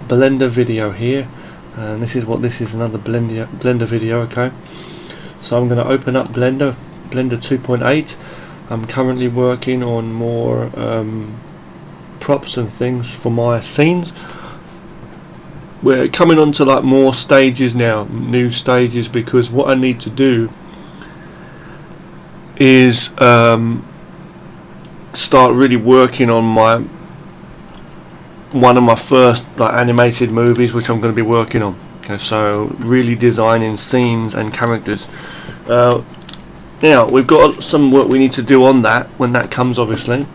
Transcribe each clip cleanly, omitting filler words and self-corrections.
Blender video here, and this is another Blender video. Okay, so I'm going to open up Blender 2.8. I'm currently working on more props and things for my scenes. We're coming on to like more stages now, new stages, because what I need to do is start really working on one of my first like animated movies, which I'm going to be working on. Okay, so really designing scenes and characters. Now we've got some work we need to do on that when that comes, obviously,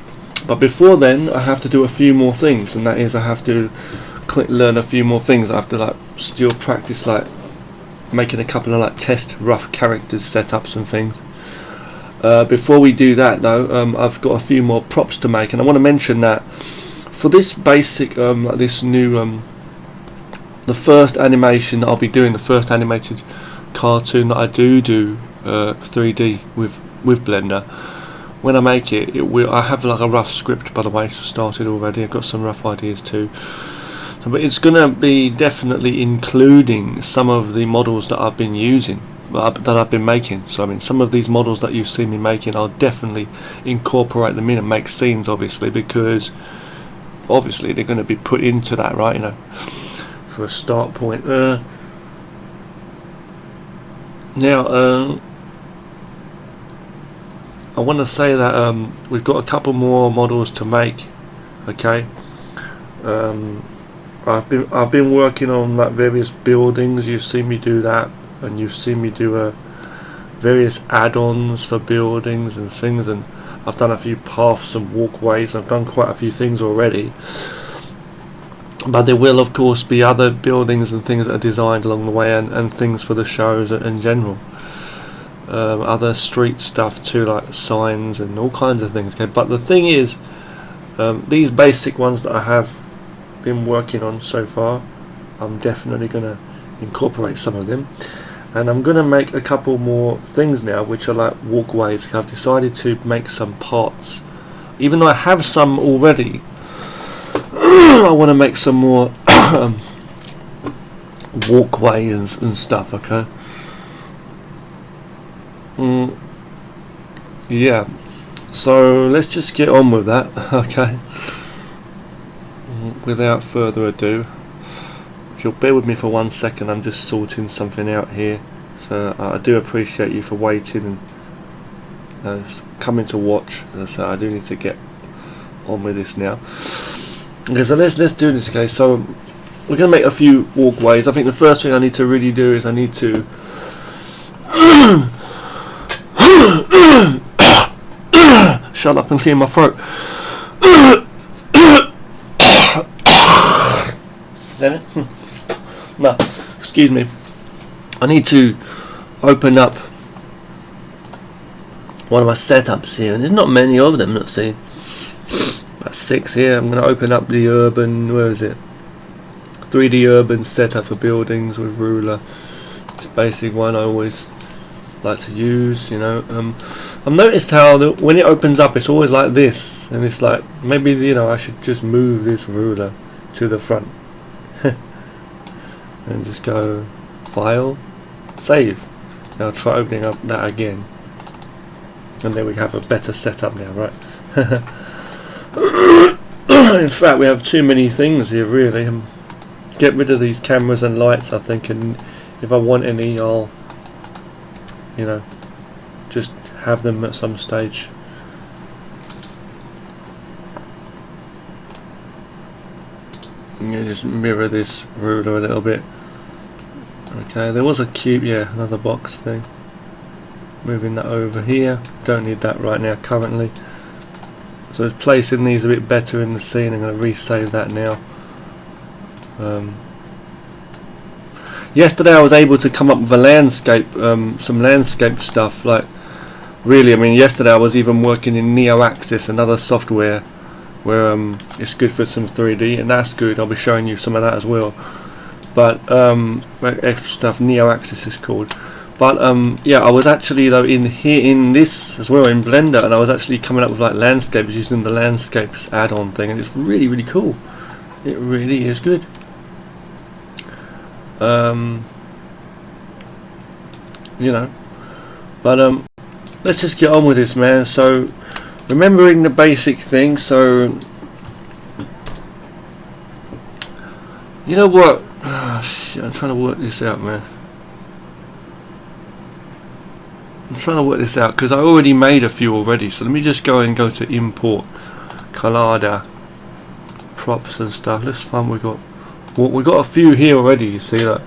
but before then I have to do a few more things, and that is I have to learn a few more things. I have to like still practice like making a couple of like test rough characters setups and things. Before we do that though, I've got a few more props to make, and I want to mention that for this basic this new the first animation that I'll be doing, the first animated cartoon that I do 3D with Blender. When I make it, I have like a rough script, by the way, started already. I've got some rough ideas too. So, but it's gonna be definitely including some of the models that I've been using, that I've been making. So I mean, some of these models that you've seen me making, I'll definitely incorporate them in and make scenes, obviously, because obviously they're going to be put into that, right? You know, for a start point. Now, I want to say that we've got a couple more models to make. Okay. I've been working on like various buildings. You've seen me do that, and you've seen me do various add-ons for buildings and things, and I've done a few paths and walkways. I've done quite a few things already, but there will of course be other buildings and things that are designed along the way, and things for the shows in general. Other street stuff too, like signs and all kinds of things. Okay, but the thing is, these basic ones that I have been working on so far, I'm definitely going to incorporate some of them, and I'm going to make a couple more things now which are like walkways. I've decided to make some parts, even though I have some already. I want to make some more walkways and stuff. Okay. Yeah, so let's just get on with that. Okay, without further ado, if you'll bear with me for 1 second, I'm just sorting something out here. So I do appreciate you for waiting and coming to watch. So I do need to get on with this now. Okay, so let's do this. Okay, so we're going to make a few walkways. I think the first thing I need to really do is I need to shut up and clear my throat. No, excuse me. I need to open up one of my setups here, and there's not many of them. Let's see, about 6 here. I'm going to open up the urban, where is it? 3D urban setup for buildings with ruler. It's a basic one I always like to use, you know. I've noticed how when it opens up, it's always like this, and it's like maybe, you know, I should just move this ruler to the front and just go file, save. Now try opening up that again, and then we have a better setup now, right? In fact, we have too many things here, really. Get rid of these cameras and lights, I think, and if I want any, I'll, you know, just have them at some stage. You just mirror this ruler a little bit. Okay, there was a cube, yeah, another box thing. Moving that over here. Don't need that right now currently. So it's placing these a bit better in the scene. I'm going to resave that now. Yesterday I was able to come up with a landscape, some landscape stuff. Like, really, I mean, yesterday I was even working in NeoAxis, another software where it's good for some 3D, and that's good. I'll be showing you some of that as well. But extra stuff, NeoAxis is called. But yeah, I was actually though in this as well in Blender, and I was actually coming up with like landscapes using the landscapes add-on thing, and it's really cool. It really is good. You know, but let's just get on with this, man. So remembering the basic things. So you know what, shit, I'm trying to work this out, man. I'm trying to work this out because I already made a few already, so let me just go to import Collada props and stuff. Let's find we got a few here already. You see that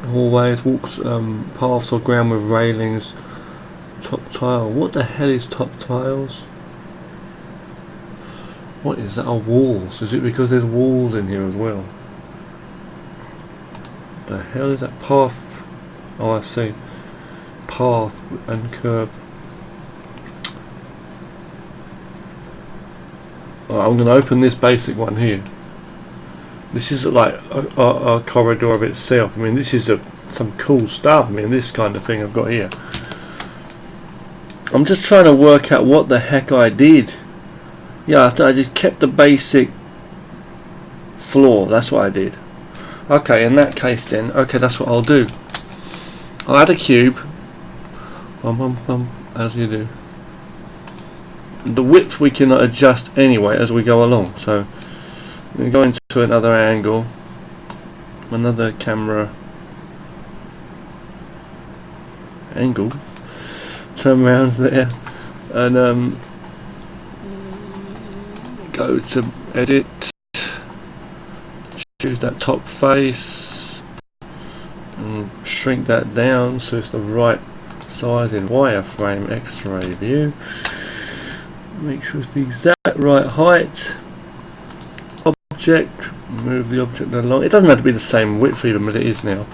hallways, walks, paths or ground with railings, top tile. What the hell is top tiles? What is that? Oh, walls. Is it because there's walls in here as well? What the hell is that? Path. Oh, I see. Path and curb. Right, I'm going to open this basic one here. This is like a corridor of itself. I mean, this is some cool stuff. I mean, this kind of thing I've got here. I'm just trying to work out what the heck I did. Yeah, I just kept the basic floor. That's what I did. Okay, in that case then, okay, that's what I'll do. I'll add a cube. As you do. The width we can adjust anyway as we go along. So we go into another angle, another camera angle. Turn around there, and go to edit. Choose that top face and shrink that down so it's the right size in wireframe X-ray view. Make sure it's the exact right height. Object, move the object along. It doesn't have to be the same width even, but it is now.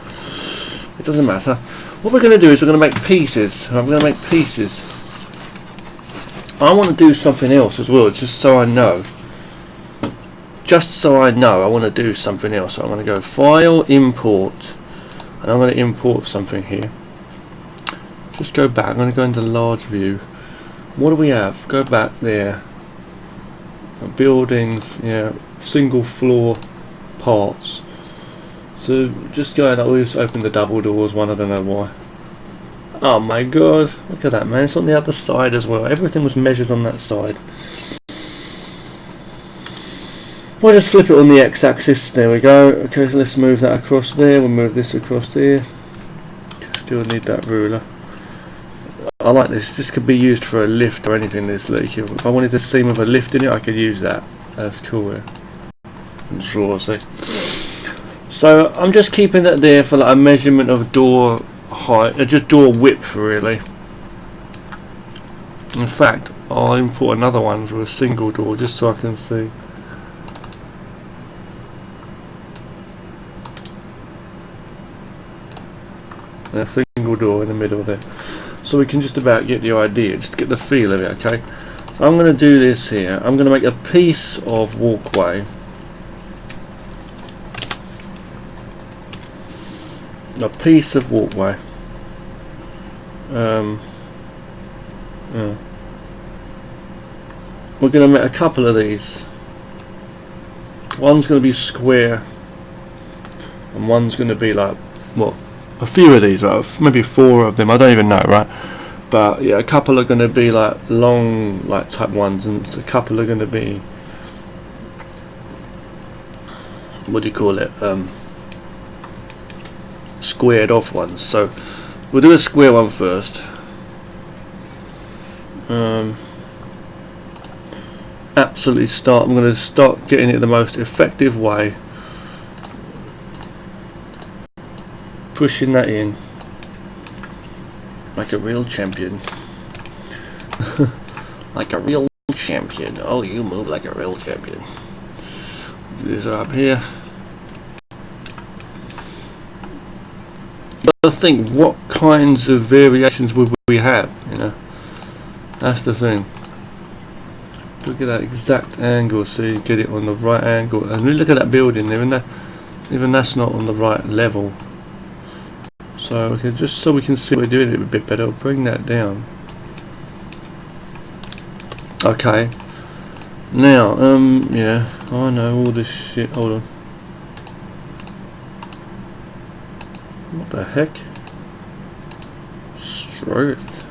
It doesn't matter. What we're going to do is we're going to make pieces. I'm going to make pieces. I want to do something else as well, just so I know. I want to do something else. So I'm going to go File, Import, and I'm going to import something here. Just go back. I'm going to go into Large View. What do we have? Go back there. Buildings, yeah, single floor parts. So just going up, we just open the double doors one, I don't know why. Oh my god, look at that, man, it's on the other side as well. Everything was measured on that side. We'll just flip it on the x-axis, there we go. Okay, so let's move that across there, we'll move this across there. Still need that ruler. I like this. This could be used for a lift or anything. This leak. If I wanted a seam with a lift in it, I could use that. That's cool. Yeah. And drawers. So I'm just keeping that there for like a measurement of door height, just door width really. In fact, I'll import another one for a single door just so I can see. A single door in the middle there. So we can just about get the idea, just get the feel of it, okay? So I'm going to do this here. I'm going to make a piece of walkway. A piece of walkway. We're going to make a couple of these. One's going to be square, and one's going to be like, what? A few of these, right? Maybe 4 of them, I don't even know, right? But yeah, a couple are going to be like long, like type ones, and a couple are going to be, what do you call it, squared off ones. So we'll do a square one first. Absolutely I'm going to start getting it the most effective way. Pushing that in like a real champion. Like a real champion. Oh, you move like a real champion. Do this up here. You gotta think, what kinds of variations would we have, you know? That's the thing. Look at that exact angle so you get it on the right angle. And look at that building there, even that's not on the right level. So okay, just so we can see what we're doing it a bit better, I'll bring that down. Okay. Now, yeah, I know all this shit. Hold on. What the heck? Strength.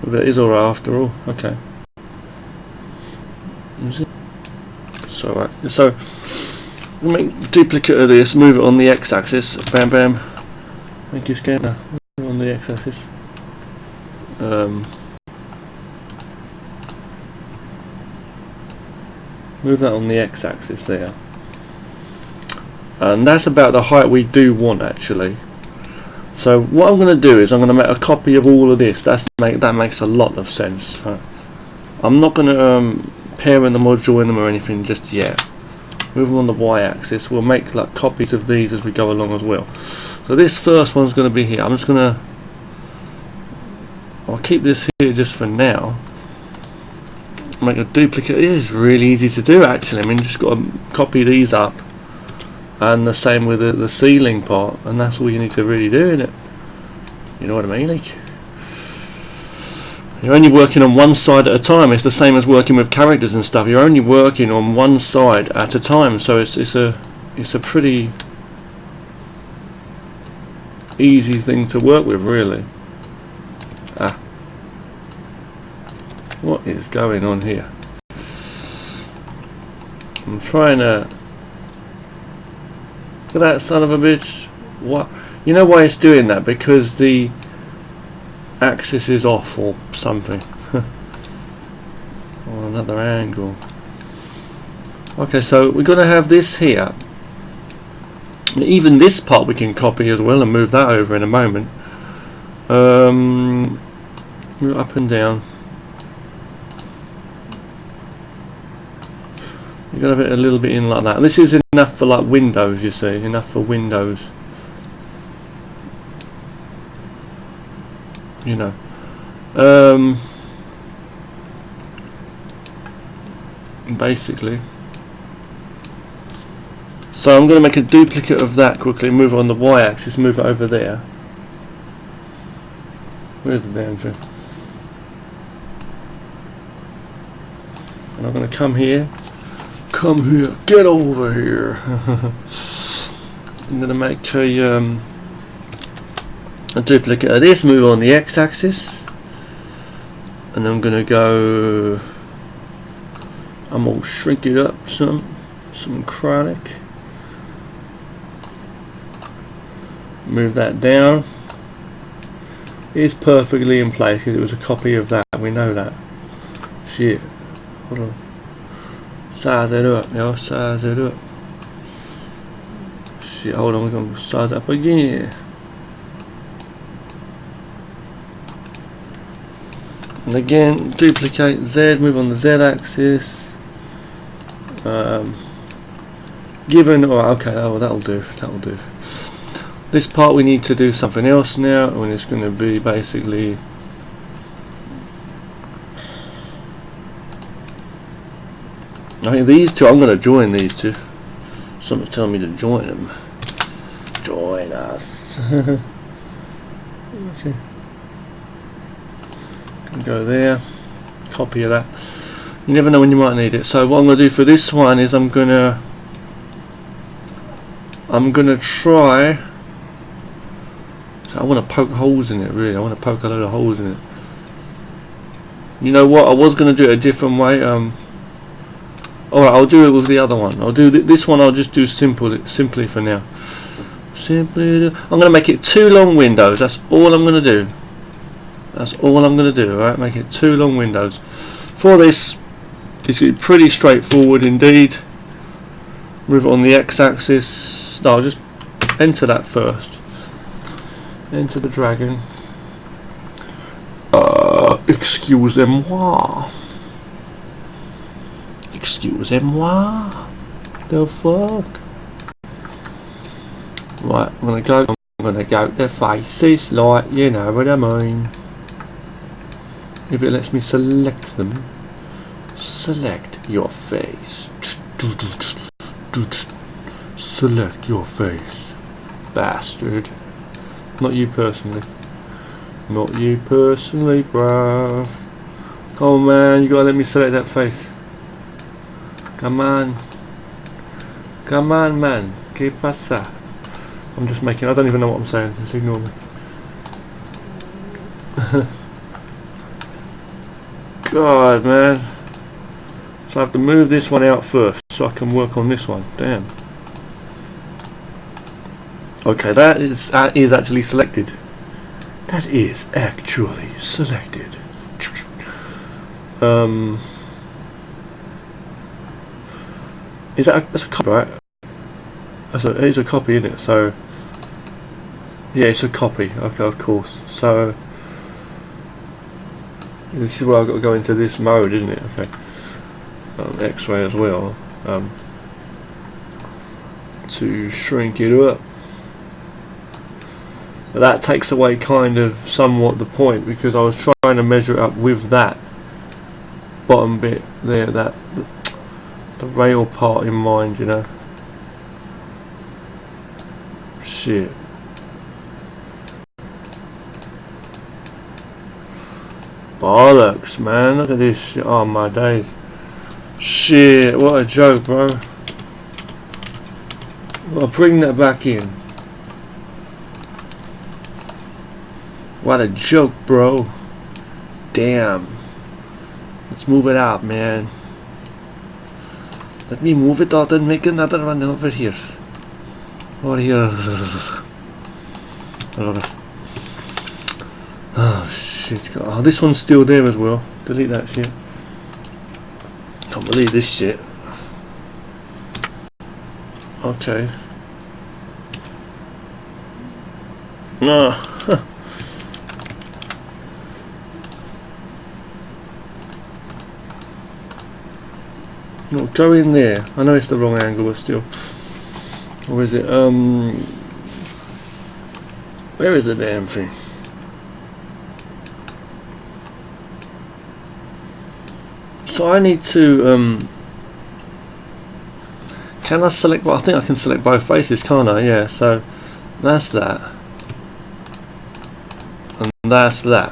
But it is alright after all. Okay. Is it? So we'll make duplicate of this, move it on the x-axis. Bam bam. Thank you, scanner. On the x-axis. Move that on the x-axis there. And that's about the height we do want, actually. So what I'm going to do is I'm going to make a copy of all of this. That makes a lot of sense. I'm not going to parent them or join them or anything just yet. Move them on the y-axis. We'll make like copies of these as we go along as well. So this first one's going to be here. I'm just going to... I'll keep this here just for now. Make a duplicate. This is really easy to do, actually. I mean, you just got to copy these up. And the same with the ceiling part, and that's all you need to really do, isn't it? You know what I mean? Like, you're only working on one side at a time. It's the same as working with characters and stuff. You're only working on one side at a time, so it's a pretty easy thing to work with, really. What is going on here? I'm trying to... Look at that son of a bitch. What? You know why it's doing that? Because the axis is off or something. Or another angle. Okay, so we're going to have this here. Even this part we can copy as well and move that over in a moment. Move up and down. You're going to have it a little bit in like that. And this is enough for like windows, you see. Enough for windows. You know. Basically. So I'm going to make a duplicate of that quickly. Move it on the y-axis. Move it over there. Where's the damn thing? And I'm going to come here. Come here, get over here. I'm going to make a duplicate of this, move on the x-axis, and I'm going to go, I'm going to shrink it up some chronic, move that down. It's perfectly in place because it was a copy of that, we know that. Shit, hold on. Size it up, yo, size it up. Shit, hold on, we're going to size it up again. And again, duplicate Z, move on the Z axis. Given, oh, okay, oh, that'll do. This part we need to do something else now, and it's going to be basically... I think these two, I'm going to join these two. Something's telling me to join them. Join us. Okay. Can go there. Copy of that. You never know when you might need it. So what I'm going to do for this one is I'm going to try. So I want to poke holes in it, really. I want to poke a load of holes in it. You know what? I was going to do it a different way. Alright, I'll do it with the other one. I'll do this one. I'll just do simply for now. I'm going to make it 2 long windows. That's all I'm going to do. That's all I'm going to do. Alright, make it 2 long windows. For this, it's going to be pretty straightforward indeed. Move it on the x-axis. No, I'll just enter that first. Enter the dragon. Excusez-moi. Excusez-moi. The fuck? Right, I'm gonna go to faces, like, you know what I mean. If it lets me select them. Select your face. Select your face. Bastard. Not you personally. Not you personally, bruv. Come on, man, you gotta let me select that face. Come on. Come on, man. ¿Qué pasa? I'm just making, I don't even know what I'm saying, just ignore me. God, man. So I have to move this one out first so I can work on this one. Damn. Okay, that is actually selected. That is actually selected. Is that that's a copy, right? It is a copy, isn't it? So yeah, it's a copy. Okay, of course. So this is where I've got to go into this mode, isn't it? Okay. X-ray as well. To shrink it up. But that takes away kind of somewhat the point, because I was trying to measure it up with that bottom bit there, the rail part in mind, you know. Shit. Bollocks, man, look at this shit. Oh my days. Shit, what a joke, bro. I'll bring that back in. What a joke, bro. Damn. Let's move it out, man. Let me move it out and make another one over here. Over here. Oh shit. Oh, this one's still there as well. Delete that shit. Can't believe this shit. Okay. No. No, go in there. I know it's the wrong angle, but still. Or is it? Where is the damn thing? So I need to. Can I select? Well, I think I can select both faces, can't I? Yeah. So that's that, and that's that.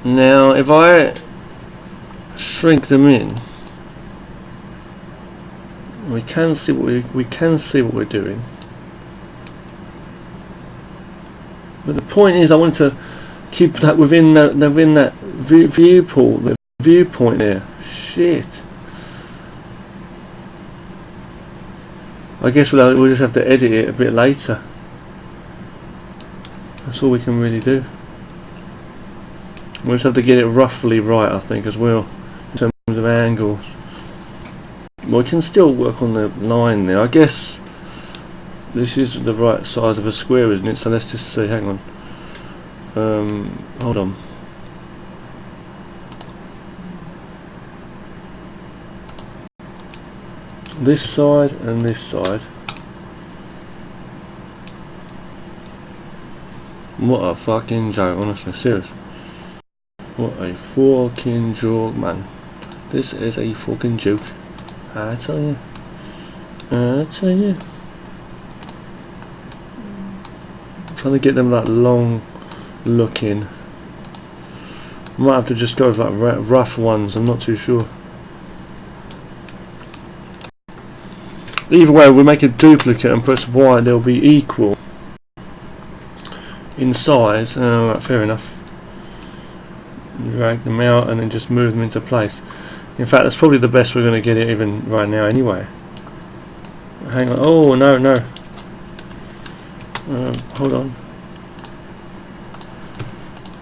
Now, if I shrink them in, we can see what we can see what we're doing. But the point is, I want to keep that within that viewpoint there. Shit. I guess we'll just have to edit it a bit later. That's all we can really do. We'll just have to get it roughly right, I think, as well, in terms of angles. Well, we can still work on the line there. I guess this is the right size of a square, isn't it? So let's just see. Hang on. Hold on. This side and this side. What a fucking joke, honestly, serious. What a fucking joke, man. This is a fucking joke. I tell you. I tell you. I'm trying to get them that long looking. Might have to just go with like rough ones, I'm not too sure. Either way, we'll make a duplicate and press Y, they'll be equal in size. Right, fair enough. Drag them out and then just move them into place. In fact, that's probably the best we're going to get it even right now anyway. Hang on. Oh, no, no. Hold on.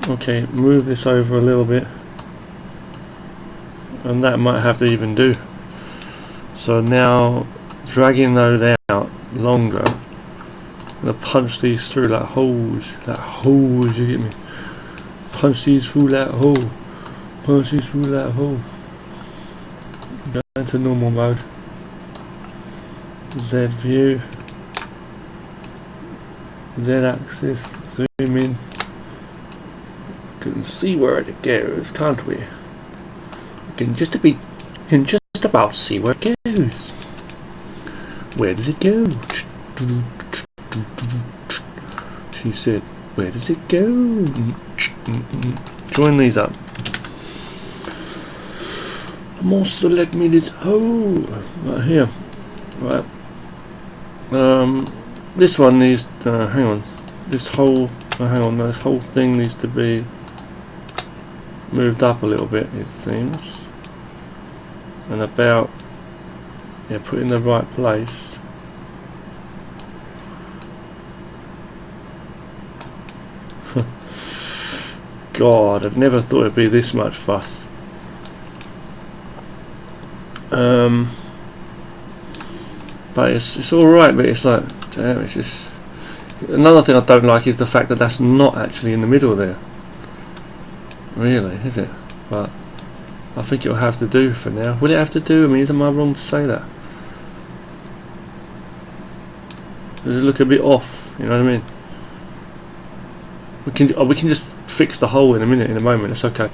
Okay, move this over a little bit. And that might have to even do. So now, dragging those out longer. I'm going to punch these through like holes. Like holes, you get me? Punch these through that hole. Punch these through that hole. Go into normal mode. Z view. Z axis. Zoom in. Can see where it goes, can't we? We can just about see where it goes. Where does it go? She said, where does it go? Join these up. More select me this hole right here. Right. This one needs, hang on, this whole, hang on, this whole thing needs to be moved up a little bit, it seems, and about, yeah, put in the right place. God, I've never thought it'd be this much fuss. But it's alright, but it's like, damn, it's just... Another thing I don't like is the fact that that's not actually in the middle there. Really, is it? But I think it'll have to do for now. Will it have to do? I mean, am I wrong to say that? Does it look a bit off? You know what I mean? We can just fix the hole in a minute, in a moment. It's okay.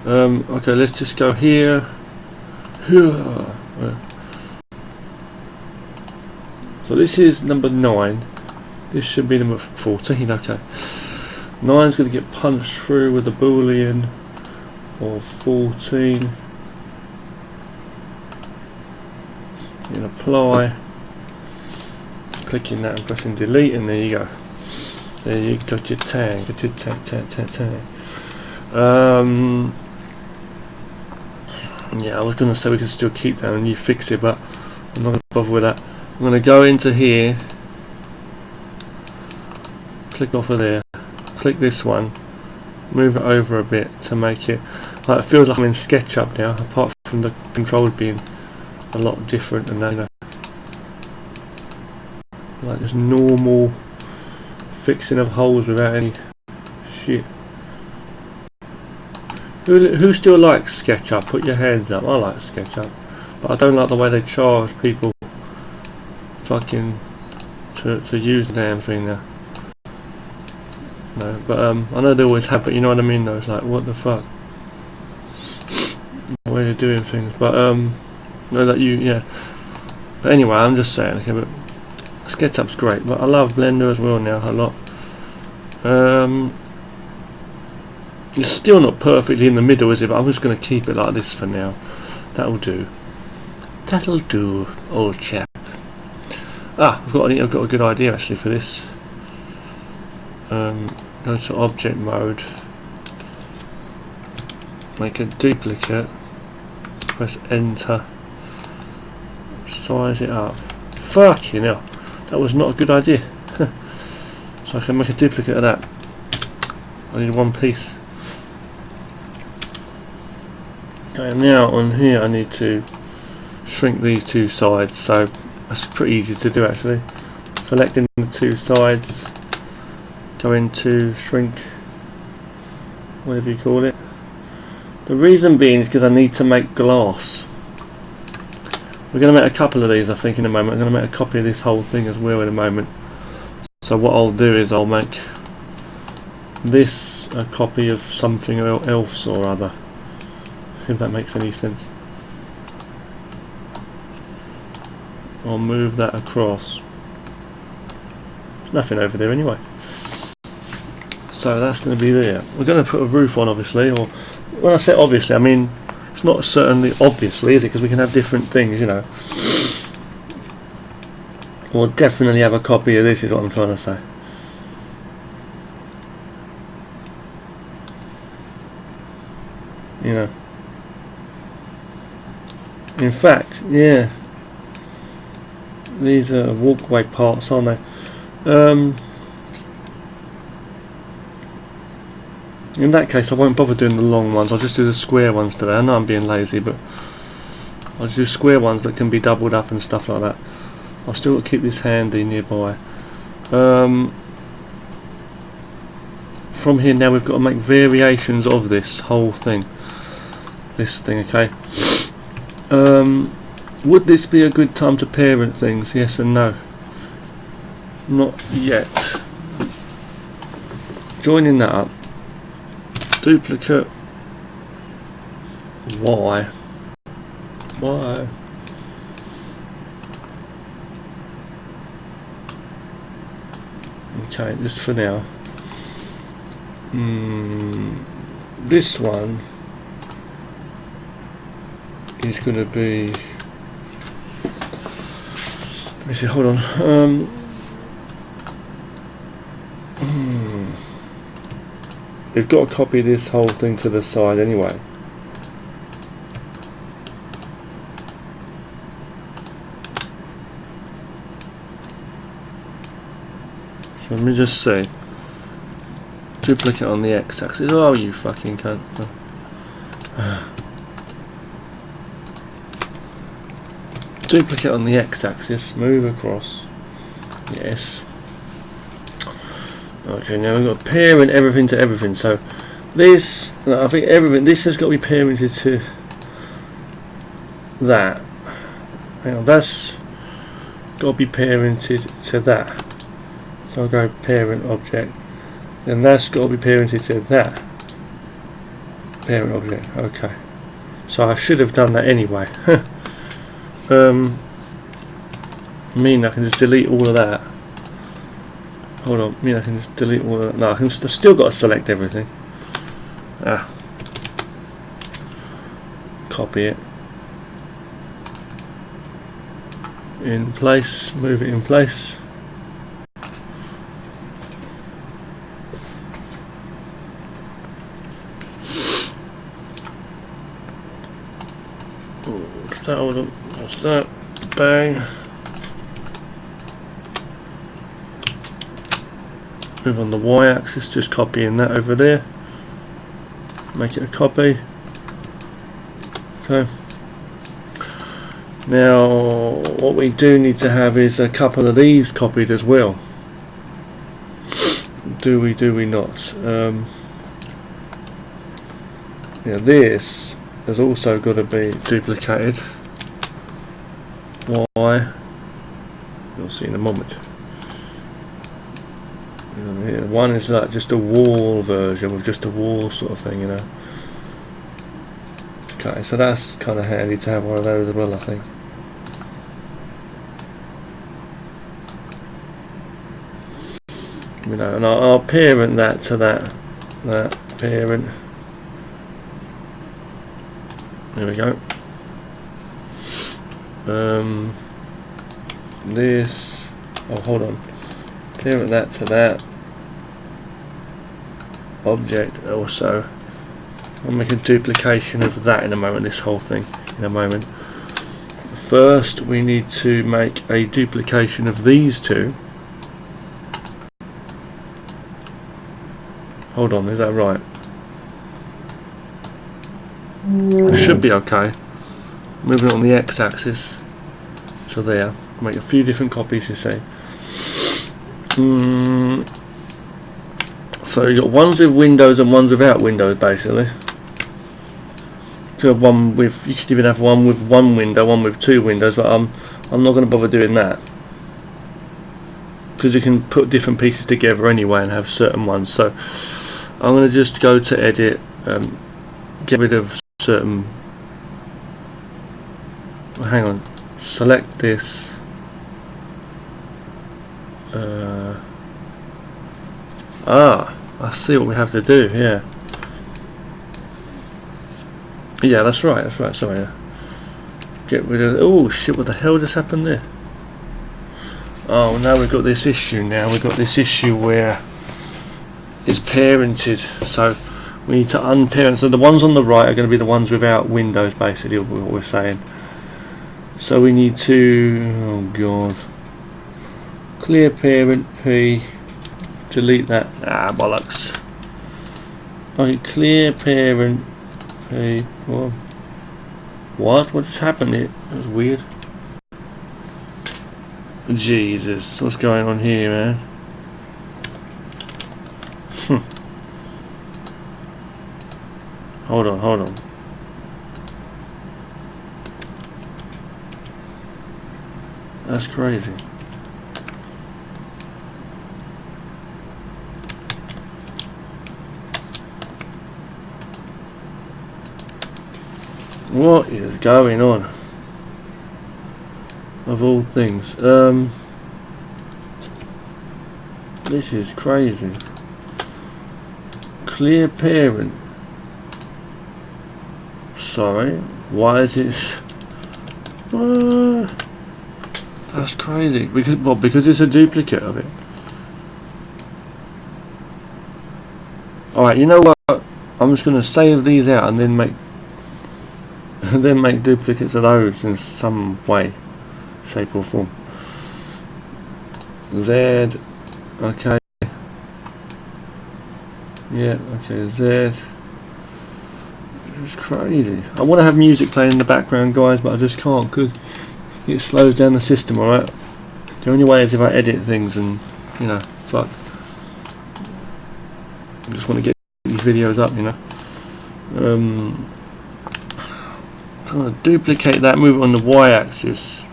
Okay, let's just go here. So this is number 9. This should be number 14. Okay. 9's going to get punched through with the boolean of 14. You apply. Clicking that and pressing delete, and there you go. There you got your tag. Got your tag. Yeah, I was going to say we can still keep that and you fix it, but I'm not going to bother with that. I'm going to go into here, click off of there, click this one, move it over a bit to make it, like, it feels like I'm in SketchUp now, apart from the controls being a lot different and that, you know, like just normal fixing of holes without any shit. Who still likes SketchUp? Put your hands up. I like SketchUp, but I don't like the way they charge people fucking to use the damn thing now. No, but I know they always have it. You know what I mean? Though it's like, what the fuck? The way they're doing things, but no, that yeah. But anyway, I'm just saying. Okay, but SketchUp's great, but I love Blender as well now a lot. It's still not perfectly in the middle, is it? But I'm just going to keep it like this for now. That'll do. That'll do, old chap. Ah, I've got a good idea actually for this. Go to object mode. Make a duplicate. Press enter. Size it up. Fucking hell. That was not a good idea. So I can make a duplicate of that. I need one piece. Okay, now on here I need to shrink these two sides, so that's pretty easy to do actually. Selecting the two sides, go into shrink, whatever you call it. The reason being is because I need to make glass. We're going to make a couple of these, I think, in a moment. I'm going to make a copy of this whole thing as well in a moment. So what I'll do is I'll make this a copy of something else or other, if that makes any sense. I'll move that across. There's nothing over there anyway. So that's going to be there. We're going to put a roof on, obviously, or when I say obviously, I mean it's not certainly obviously, is it? Because we can have different things, you know. Or definitely have a copy of this, is what I'm trying to say. You know. In fact, yeah. These are walkway parts, aren't they? In that case I won't bother doing the long ones, I'll just do the square ones today. I know I'm being lazy, but I'll just do square ones that can be doubled up and stuff like that. I'll still keep this handy nearby. From here now we've got to make variations of this whole thing. This thing, okay? Would this be a good time to parent things? Yes and no. Not yet. Joining that up. Duplicate. Y. Okay, just for now. This one is going to be. Let me see. Hold on. we've got to copy this whole thing to the side anyway. So let me just see. Duplicate on the x-axis. Oh, you fucking cunt. Duplicate on the x-axis. Move across. Yes. Okay, now we've got parent everything to everything. So this, no, I think everything. This has got to be parented to that. Hang on, that's got to be parented to that. So I'll go parent object. Then that's got to be parented to that. Parent object. Okay. So I should have done that anyway. I mean I can just delete all of that. Hold on. I mean I can just delete all of that. No, I've still got to select everything. Copy it. In place. Move it in place. Hold on, what's that? Bang. Move on the y-axis, just copying that over there. Make it a copy. Okay. Now, what we do need to have is a couple of these copied as well. Do we not? Yeah, this has also got to be duplicated. Why? You'll see in a moment. Here, one is like just a wall version with just a wall sort of thing, you know. Okay, so that's kind of handy to have one of those as well, I think. You know, and I'll parent that to that parent. There we go. This. Oh, hold on. Parent that to that object also. I'll make a duplication of that in a moment. This whole thing in a moment. First, we need to make a duplication of these two. Hold on, is that right? It should be okay. Moving it on the x-axis. So there. Make a few different copies, you see. So you've got ones with windows and ones without windows, basically. You could even have one with one window, one with two windows, but I'm not going to bother doing that, because you can put different pieces together anyway and have certain ones. So I'm going to just go to edit, get rid of certain. Hang on, select this. I see what we have to do. Yeah, that's right. Sorry. Get rid of. Oh shit! What the hell just happened there? Oh, now we've got this issue. Where it's parented. So we need to unparent. So the ones on the right are going to be the ones without windows, basically. What we're saying. So we need to. Oh god. Clear parent P. Delete that. Bollocks. Okay, clear parent P. What just happened here? That was weird. Jesus, what's going on here, man? Hold on. That's crazy. What is going on? Of all things, this is crazy. Clear parent. Sorry, why is it? That's crazy. Because it's a duplicate of it. Alright, you know what? I'm just gonna save these out and then make then make duplicates of those in some way, shape or form. Z, okay. Yeah, okay, Z. It's crazy. I want to have music playing in the background, guys, but I just can't because it slows down the system, alright? The only way is if I edit things and, you know, fuck. I just want to get these videos up, you know. Trying to duplicate that, move it on the y-axis.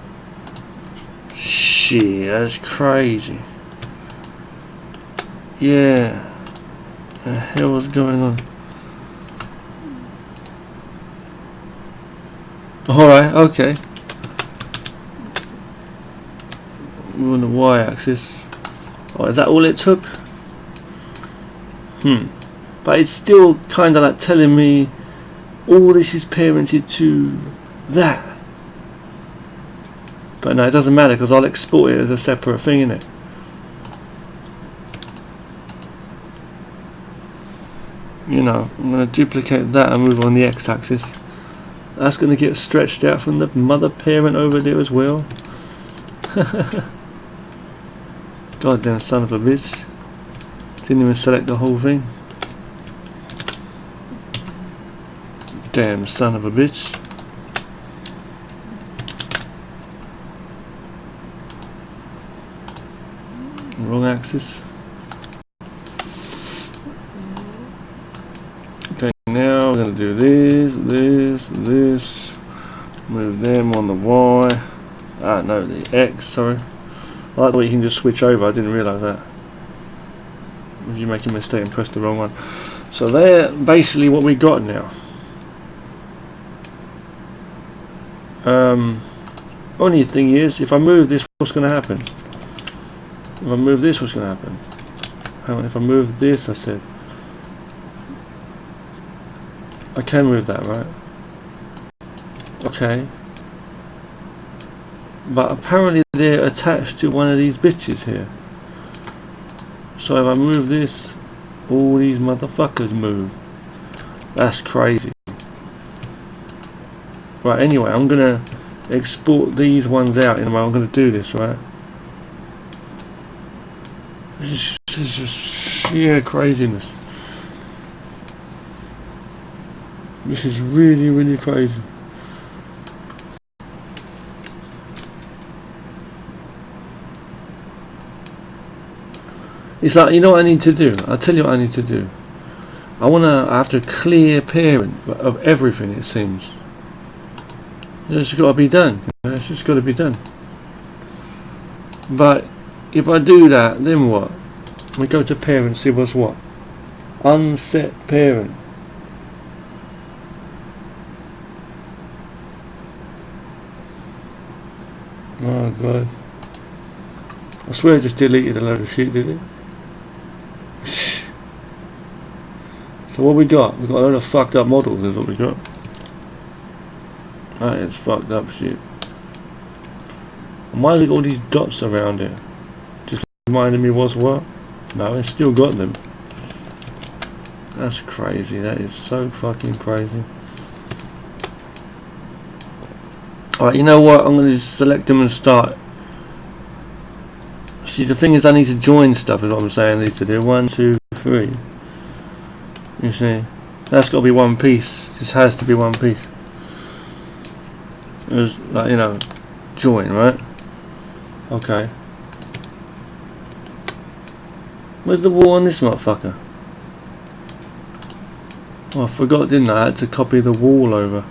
Shit, that's crazy. Yeah. The hell was going on? Alright, okay. Move on the y-axis. Oh, is that all it took? But it's still kind of like telling me all this is parented to that. But no, it doesn't matter because I'll export it as a separate thing, innit? You know, I'm going to duplicate that and move on the x-axis. That's going to get stretched out from the mother parent over there as well. Goddamn son of a bitch. Didn't even select the whole thing. Damn son of a bitch. Wrong axis. Okay, now we're going to do this. Move them on the Y. Ah, no, the X, sorry. I like the way you can just switch over, I didn't realise that. If you make a mistake and press the wrong one. So they're basically what we got now. Only thing is, if I move this, what's going to happen? If I move this, what's going to happen? Hang on, if I move this, I said. I can move that, right? Okay. But apparently they're attached to one of these bitches here. So if I move this, all these motherfuckers move. That's crazy. Right, anyway, I'm gonna export these ones out in a way. I'm gonna do this, right? This is just sheer craziness. This is really, really crazy. It's like, you know what I need to do? I'll tell you what I need to do. I have to clear parent of everything, it seems. It's got to be done. It's just got to be done. But if I do that, then what? We go to parent, see what's what. Unset parent. Oh god. I swear it just deleted a load of shit, did it? So what we got? We got a load of fucked up models is what we got. That is fucked up shit. And why has it got all these dots around it? Just reminding me what's what? No, it's still got them. That's crazy. That is so fucking crazy. Alright, you know what? I'm going to just select them and start. See, the thing is I need to join stuff is what I'm saying I need to do. 1, 2, 3. You see? That's got to be one piece. This has to be one piece. There's, like, you know, join, right? Okay. Where's the wall on this motherfucker? Oh, I forgot, didn't I? I had to copy the wall over.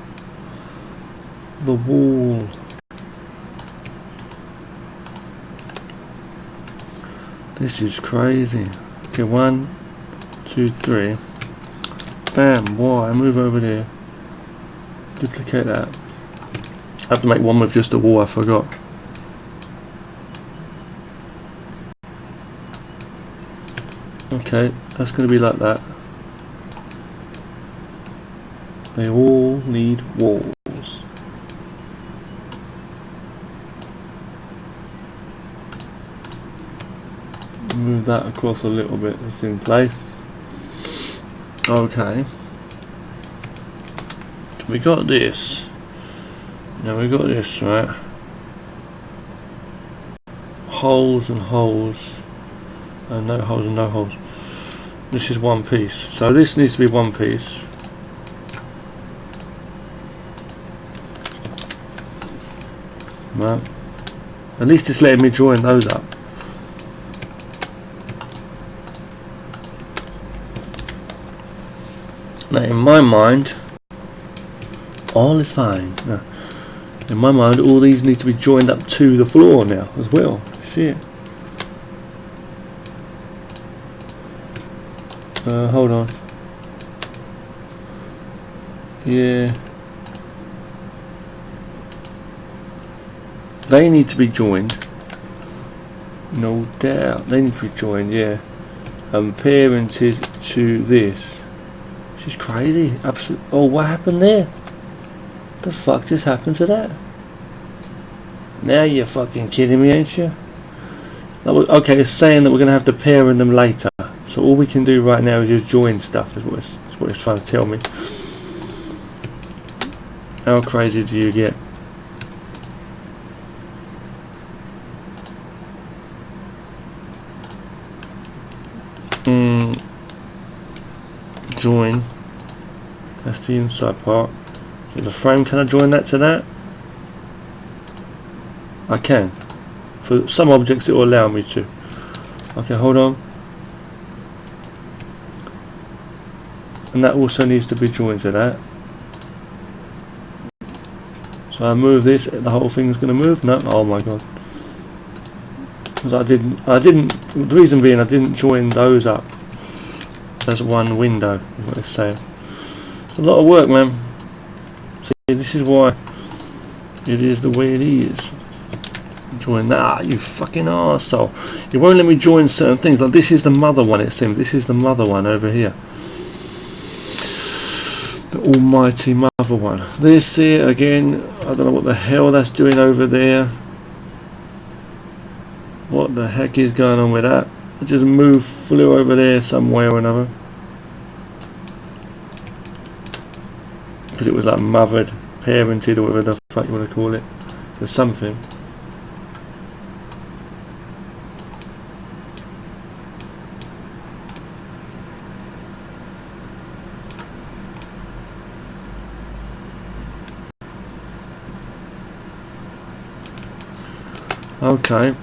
The wall. This is crazy. Okay, 1, 2, 3. Bam, Y, move over there. Duplicate that. I have to make one with just a wall, I forgot. Okay, that's going to be like that. They all need walls. Move that across a little bit, it's in place. Okay. So we got this. Now we got this, right? Holes and holes. No holes and no holes. This is one piece. So this needs to be one piece. Right. At least it's letting me join those up. Now in my mind, all is fine. No. In my mind, all these need to be joined up to the floor now as well. Shit. Hold on. Yeah. They need to be joined. No doubt. They need to be joined, yeah. And parented to this. Which is crazy. Absolutely. Oh, what happened there? The fuck just happened to that? Now you're fucking kidding me, ain't you? Okay, it's saying that we're going to have to pair them later. So all we can do right now is just join stuff, is what it's trying to tell me. How crazy do you get? Join. That's the inside part. So the frame, can I join that to that? I can. For some objects it will allow me to. Okay, hold on. And that also needs to be joined to that. So I move this, the whole thing's going to move? No, oh my god. Because I didn't, the reason being I didn't join those up as one window, is what it's saying. It's a lot of work, man. See, this is why it is the way it is. Join that. Ah, you fucking arsehole. You won't let me join certain things. Like this is the mother one, it seems. This is the mother one over here. The almighty mother one. This here, again, I don't know what the hell that's doing over there. What the heck is going on with that? It just flew over there some way or another. Because it was like mothered, parented, or whatever the fuck you want to call it. Or something. Okay.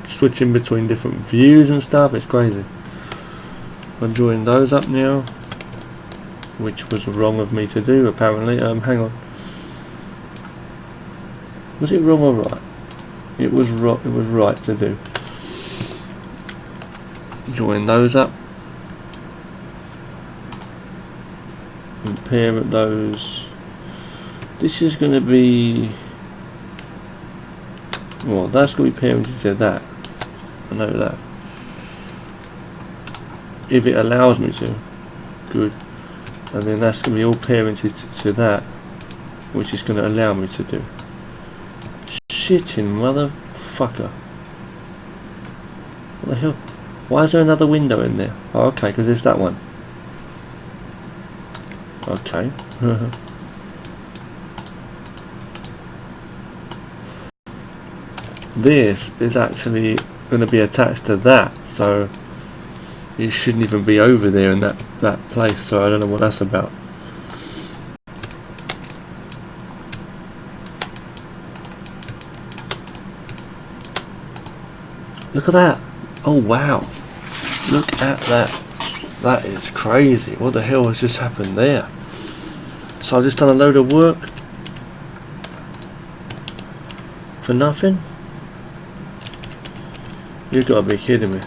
Switching between different views and stuff, it's crazy. I'm joining those up now, which was wrong of me to do apparently. Hang on. Was it wrong or right? It was right to do. Join those up. And pair those. This is going to be, well, that's going to be parented to that. I know that. If it allows me to, good. And then that's going to be all parented to that, which is going to allow me to do. Shitting motherfucker. What the hell? Why is there another window in there? Oh, okay, because there's that one. Okay. This is actually going to be attached to that, so it shouldn't even be over there in that place, so I don't know what that's about. Look at that. Oh wow, look at that. That is crazy. What the hell has just happened there? So I've just done a load of work for nothing? You've got to be kidding me.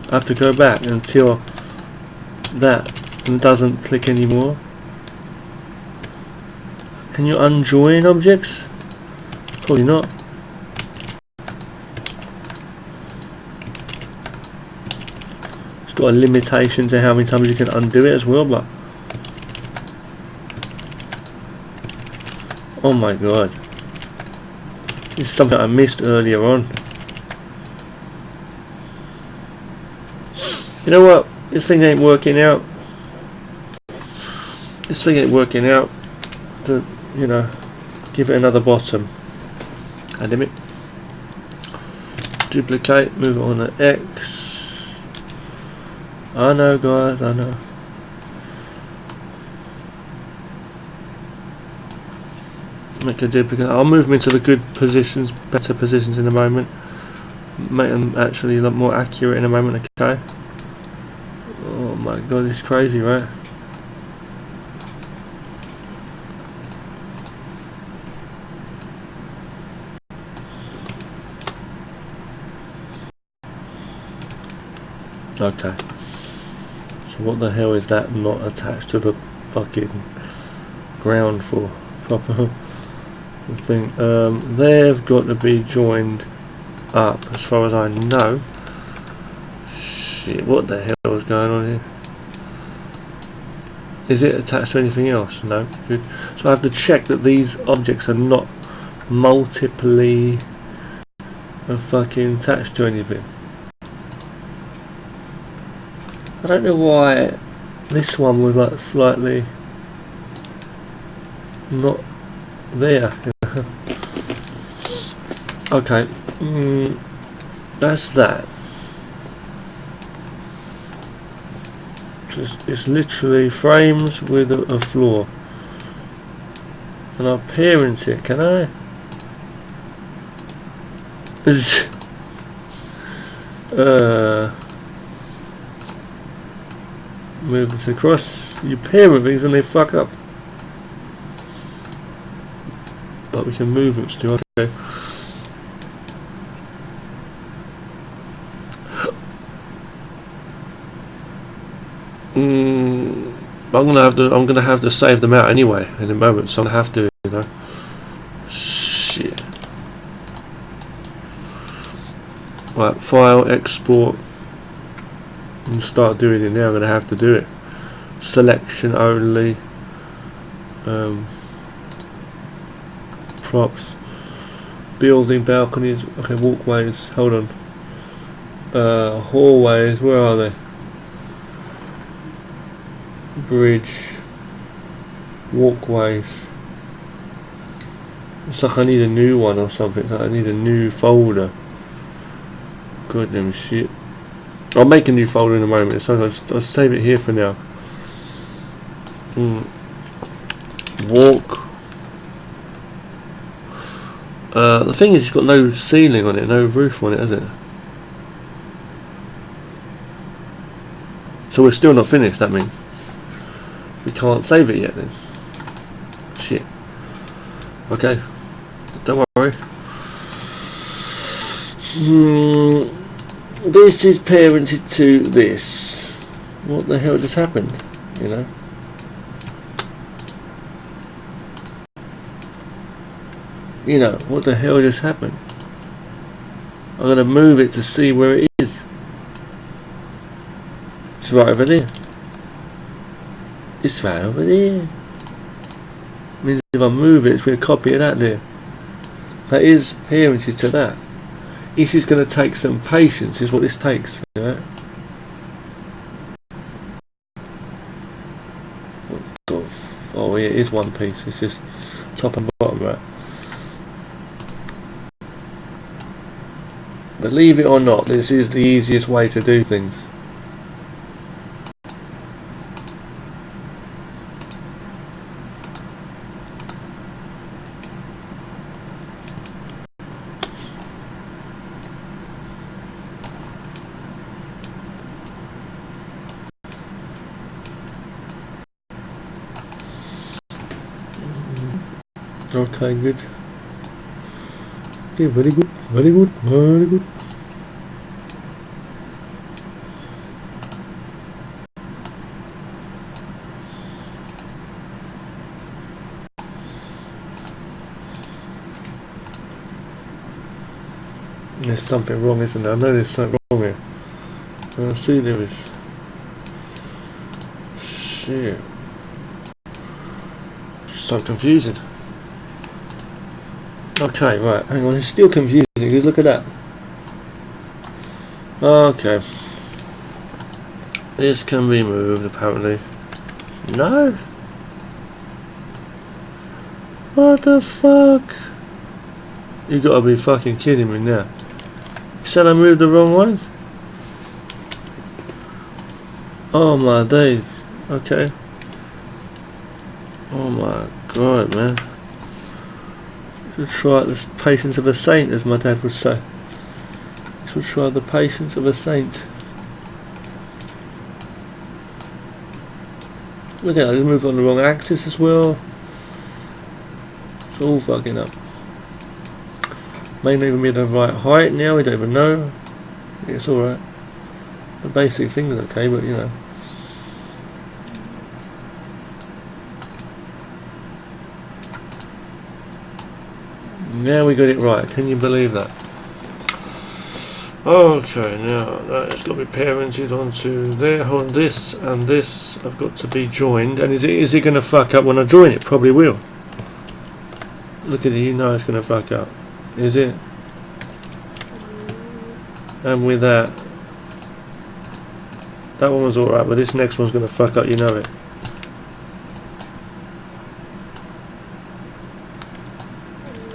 I have to go back until that doesn't click anymore. Can you unjoin objects? Probably not. It's got a limitation to how many times you can undo it as well, but oh my god. This is something I missed earlier on. You know what? This thing ain't working out. This thing ain't working out. To, you know, give it another bottom. Add it. Duplicate. Move it on to X. I know, guys. I know. Make a duplicate. I'll move them into the good positions, better positions in a moment. Make them actually look more accurate in a moment. Okay. Oh my god, it's crazy, right? Okay. So what the hell is that not attached to the fucking ground for? Proper thing. They've got to be joined up as far as I know. Shit, what the hell is going on here? Is it attached to anything else? No. Good. So I have to check that these objects are not multiply fucking attached to anything. I don't know why this one was like slightly not there. Okay, that's that. It's literally frames with a floor, and I'll parent it. Can I? Move this across. You parent things and they fuck up. But we can move them still. Okay. I'm gonna have to save them out anyway in a moment, so I'm gonna have to, you know. Shit. Right, file, export, and start doing it now. I'm gonna have to do it. Selection only. Props. Building, balconies. Okay, walkways. Hold on. Hallways. Where are they? Bridge. Walkways. It's like I need a new one or something. Like I need a new folder. Goddamn shit. I'll make a new folder in a moment, so I'll save it here for now. Walk. The thing is, it's got no ceiling on it, no roof on it, has it? So we're still not finished, that means. We can't save it yet then. Shit. Okay. Don't worry. This is parented to this. What the hell just happened? You know? You know, what the hell just happened? I'm going to move it to see where it is. It's right over there. It's right over there. Means if I move it, it's going to copy that there. That is parented to that. This is going to take some patience, is what this takes. Right? Oh yeah, it is one piece. It's just top and bottom, right? Believe it or not, this is the easiest way to do things. Okay, good. Okay, very good, very good, very good. There's something wrong, isn't there? I know there's something wrong here. I see there is. Shit. So confusing. Okay, right, hang on, it's still confusing because look at that. Okay. This can be moved apparently. No? What the fuck? You gotta be fucking kidding me now. You said I moved the wrong ones? Oh my days. Okay. Oh my god, man. Should try the patience of a saint, as my dad would say. Should try the patience of a saint. Look at that, I moved on the wrong axis as well. It's all fucking up. May not even be the right height now, we don't even know. It's alright. The basic thing's okay, but you know. Now we got it right, can you believe that? Okay, now that's got to be parented onto there. On this and this have got to be joined. And is it going to fuck up when I join it? Probably will. Look at it, you know it's going to fuck up. Is it? And with that one was alright, but this next one's going to fuck up, you know it.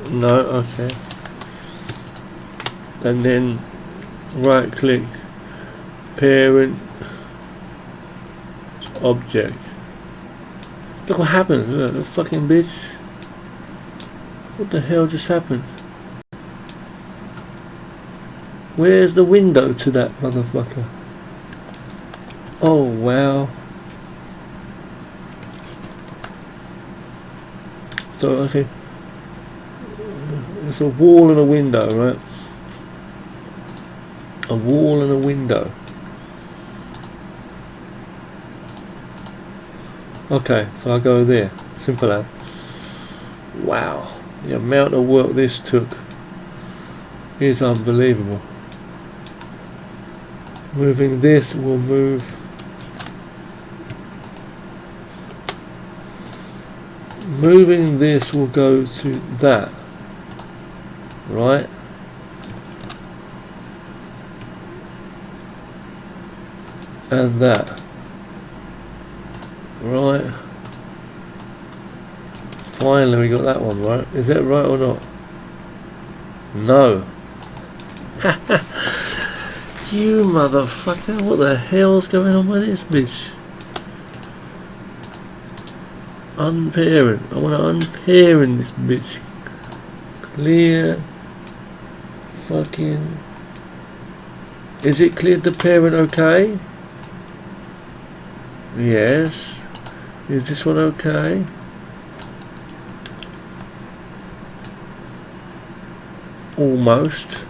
No, okay. And then right click, parent, object. Look what happened, look, the fucking bitch. What the hell just happened? Where's the window to that motherfucker? Oh wow. So okay. It's a wall and a window, right? A wall and a window. Okay, so I go there. Simple as. Wow, the amount of work this took is unbelievable. Moving this will move. Moving this will go to that. Right? And that. Right? Finally we got that one right. Is that right or not? No. You motherfucker, what the hell's going on with this bitch? Unparent. I want to unparent this bitch. Clear. Fucking. Is it cleared the parent okay? Yes. Is this one okay? Almost.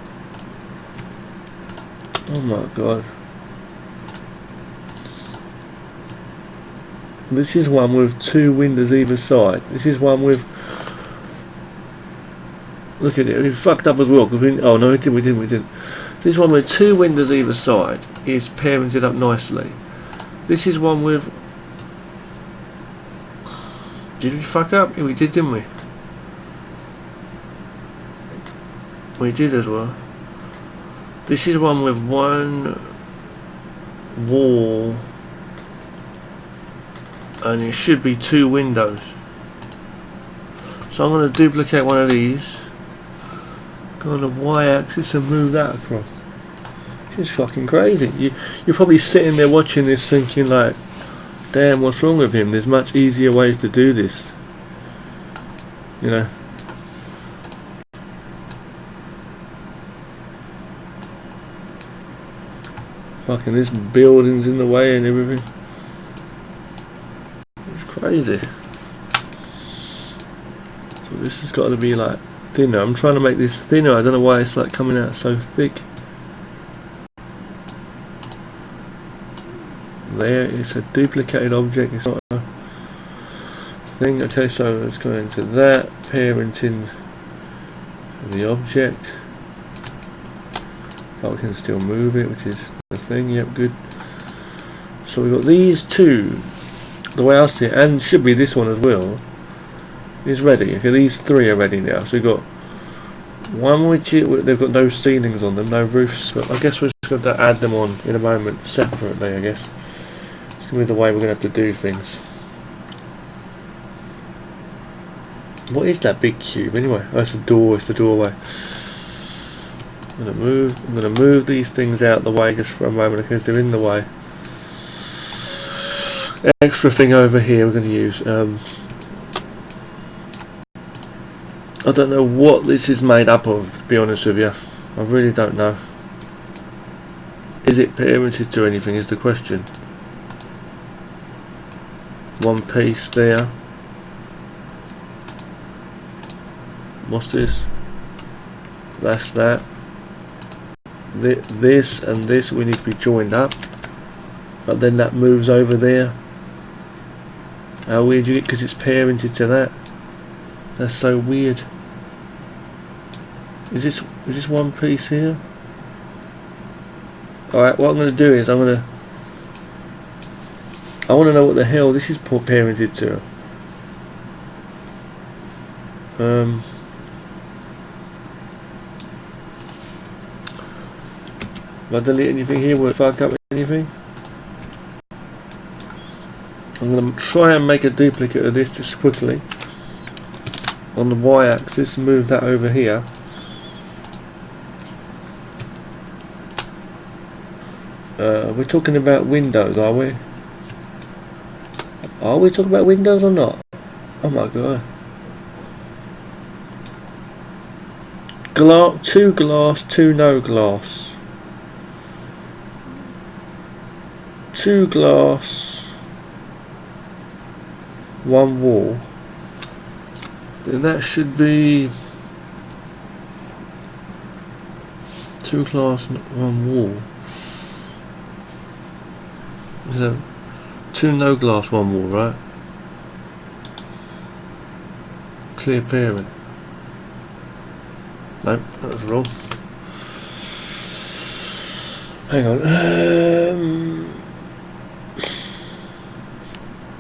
Oh my god. This is one with two windows either side. This is one with. Look at it. It's fucked up as well. Cause we, oh no, we didn't. This one with two windows either side is parented up nicely. This is one with. Did we fuck up? Yeah, we did, didn't we? We did as well. This is one with one wall and it should be two windows. So I'm going to duplicate one of these, go on the y-axis and move that across. It's fucking crazy. You're probably sitting there watching this thinking like, damn, what's wrong with him? There's much easier ways to do this. You know. Fucking this building's in the way and everything. It's crazy. So this has got to be like thinner. I'm trying to make this thinner. I don't know why it's like coming out so thick. There, it's a duplicated object. It's not a thing. Okay, so let's go into that. Parenting the object. But we can still move it, which is the thing. Yep, good. So we've got these two, the way I see it, and should be this one as well, is ready. Okay, these three are ready now. So we've got one which they've got no ceilings on them, no roofs, but I guess we're just going to add them on in a moment separately, I guess. gonna be the way we're gonna have to do things. What is that big cube anyway? Oh, it's the door. It's the doorway. I'm gonna move these things out the way just for a moment because they're in the way. Extra thing over here we're gonna use. I don't know what this is made up of, to be honest with you. I really don't know. Is it parented to anything is the question. One piece there. What's this? That's that. This and this we need to be joined up. But then that moves over there. How weird you get because it's parented to that. That's so weird. Is this one piece here? Alright, what I'm going to do is I want to know what the hell this is parented to. Will I delete anything here? Will it fuck up anything? I'm going to try and make a duplicate of this just quickly. On the y-axis, move that over here. We're talking about windows, are we? Are we talking about windows or not? Oh my god. Two glass, two no glass. Two glass, one wall. Then that should be two glass, one wall. So two no glass, one wall, right? Clear parent. Nope, that was wrong. Hang on.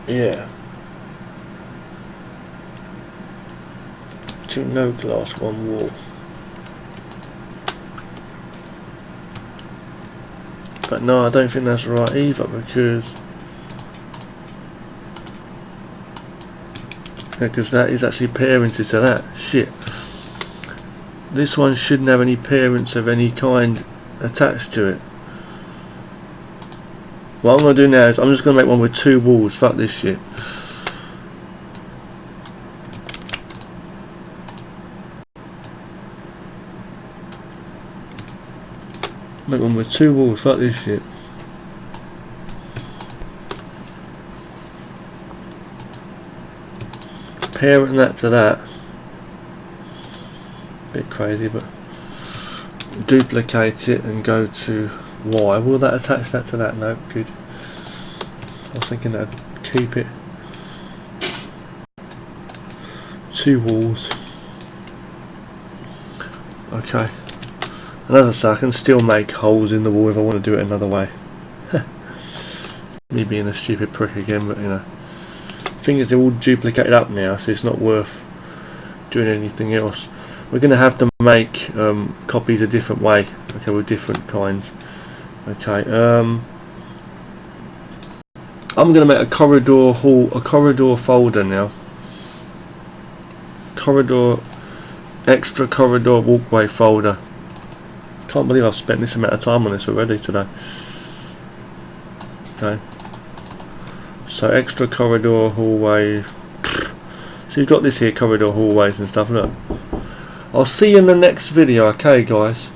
Yeah. Two no glass, one wall. But no, I don't think that's right either because that is actually parented to that. Shit. This one shouldn't have any parents of any kind attached to it. What I'm going to do now is I'm just going to make one with two walls. Fuck this shit. Make one with two walls, fuck this shit. Parent that to that. Bit crazy, but duplicate it and go to Y. Will that attach that to that? No, good. I was thinking that'd keep it. Two walls. Okay. And as I say, I can still make holes in the wall if I want to do it another way. Me being a stupid prick again, but you know. Thing is, they're all duplicated up now, so it's not worth doing anything else. We're going to have to make copies a different way, okay, with different kinds. Okay, I'm going to make a corridor folder now. Extra corridor walkway folder. Can't believe I've spent this amount of time on this already today. Okay. So extra corridor hallway. So you've got this here, corridor hallways and stuff. Look. I'll see you in the next video, okay guys?